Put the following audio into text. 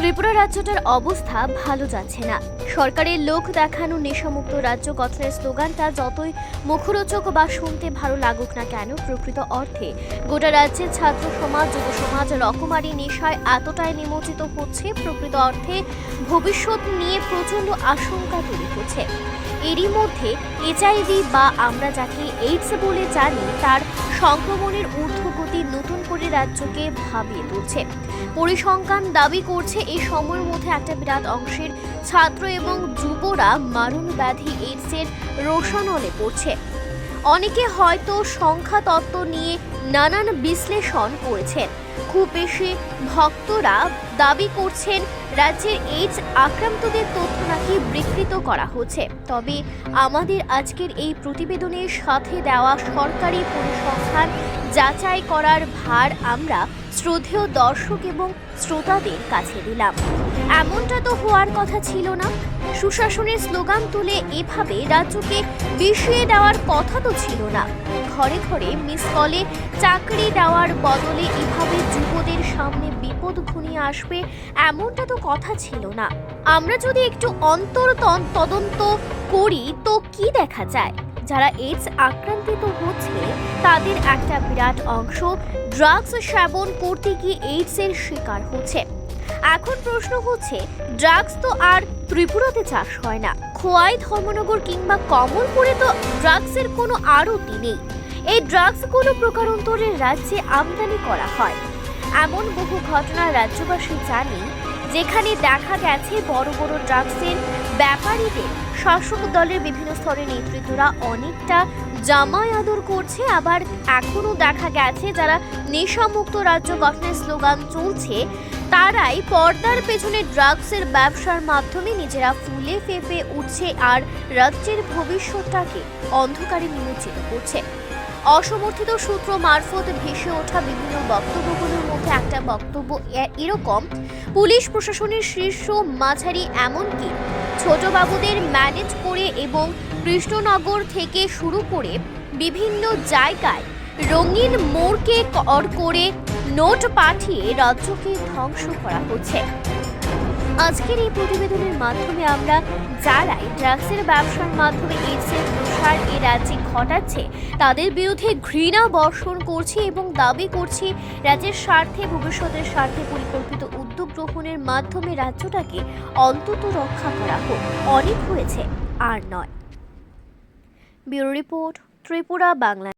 ত্রিপুরা রাজ্যটার অবস্থা ভালো যাচ্ছে না। সরকারের লোক দেখানো নেশামুক্ত রাজ্য গঠনের স্লোগানটা যতই মুখরোচক বা শুনতে ভালো লাগুক না কেন, প্রকৃত অর্থে গোটা রাজ্যের ছাত্র সমাজ, যুব সমাজ রকমারি নেশায় এতটাই নিমজ্জিত হচ্ছে, প্রকৃত অর্থে ভবিষ্যৎ নিয়ে প্রচণ্ড আশঙ্কা তৈরি হচ্ছে। এরই মধ্যে এইচআইভি বা আমরা যাকে এইডস বলে জানি, তার সংক্রমণের ঊর্ধ্বগতি নতুন করে রাজ্যকে ভাবিয়ে তুলছে। পরিসংখ্যান দাবি করছে এই সময়ের মধ্যে একটা বিরাট অংশের ছাত্র এবং যুবরা মারণ ব্যাধি এইডসের রোশানলে পড়ছে। অনেকে হয়তো সংখ্যা তত্ত্ব নিয়ে নানান বিশ্লেষণ করেছেন। খুব বেশি ভক্তরা দাবি করছেন রাজ্যের এইডস আক্রান্তদের তথ্য নাকি বিকৃত করা হচ্ছে। তবে আমাদের আজকের এই প্রতিবেদনের সাথে দেওয়া সরকারি পরিসংখ্যান যাচাই করার ভার আমরা শ্রদ্ধেয় দর্শক এবং শ্রোতাদের কাছে দিলাম। এমনটা তো হওয়ার কথা ছিল না। সুশাসনের স্লোগান তুলে এভাবে রাজ্যকে বিষিয়ে দেওয়ার কথা তো ছিল না। ঘরে ঘরে মিস কলে চাকরি দেওয়ার বদলে এভাবে যুবদের সামনে বিপদ ঘনিয়ে আসবে, এমনটা তো কথা ছিল না। আমরা যদি একটু তদন্ত করি তো কি দেখা যায়? যারা এইডস আক্রান্তিত হচ্ছে তাদের একটা বিরাট অংশ ড্রাগস সেবন করতে গিয়ে এইডসের শিকার হচ্ছে। এখন প্রশ্ন হচ্ছে, ড্রাগস তো আর ত্রিপুরাতে চাষ হয় না। খোয়াই, ধর্মনগর কিংবা কমলপুরে তো ড্রাগসের কোনো আড়তই নেই। এই ড্রাগসগুলো প্রকারান্তরের রাজ্যে আমদানি করা হয়। এমন বহু ঘটনা রাজ্যবাসী জানি, যেখানে দেখা গেছে বড় বড় ড্রাগসের ব্যাপারীদের শাসক দলের বিভিন্ন স্তরের নেতৃত্বরা অনেকটা জামাই আদর করছে। আবার এখনও দেখা গেছে যারা নেশামুক্ত রাজ্য গঠনের স্লোগান চলছে, তারাই পর্দার পেছনে ড্রাগসের ব্যবসার মাধ্যমে নিজেরা ফুলে ফেঁপে উঠছে আর রাজ্যের ভবিষ্যৎটাকে অন্ধকারে নিমজ্জিত করছে। অসমর্থিত সূত্র মারফত ভেসে ওঠা বিভিন্ন বক্তব্যগুলোর মধ্যে একটা বক্তব্য এরকম, পুলিশ প্রশাসনের শীর্ষ মাঝারি এমনকি ছোটবাবুদের ম্যানেজ করে এবং কৃষ্ণনগর থেকে শুরু করে বিভিন্ন জায়গায় রঙিন মোড়কে কর করে নোট পাঠিয়ে রাজ্যকে ধ্বংস করা হচ্ছে। আজকের এই প্রতিবেদনের মাধ্যমে আমরা যারাই ড্রাগসের ব্যবসার মাধ্যমে এইডসের প্রসার এ রাজ্যে ঘটাচ্ছে তাদের বিরুদ্ধে ঘৃণা বর্ষণ করছি এবং দাবি করছি রাজ্যের স্বার্থে, ভবিষ্যতের স্বার্থে পরিকল্পিত উদ্যোগ গ্রহণের মাধ্যমে রাজ্যটাকে অন্তত রক্ষা করা হোক। অনেক হয়েছে, আর নয়। Bureau report, Tripura Bangla.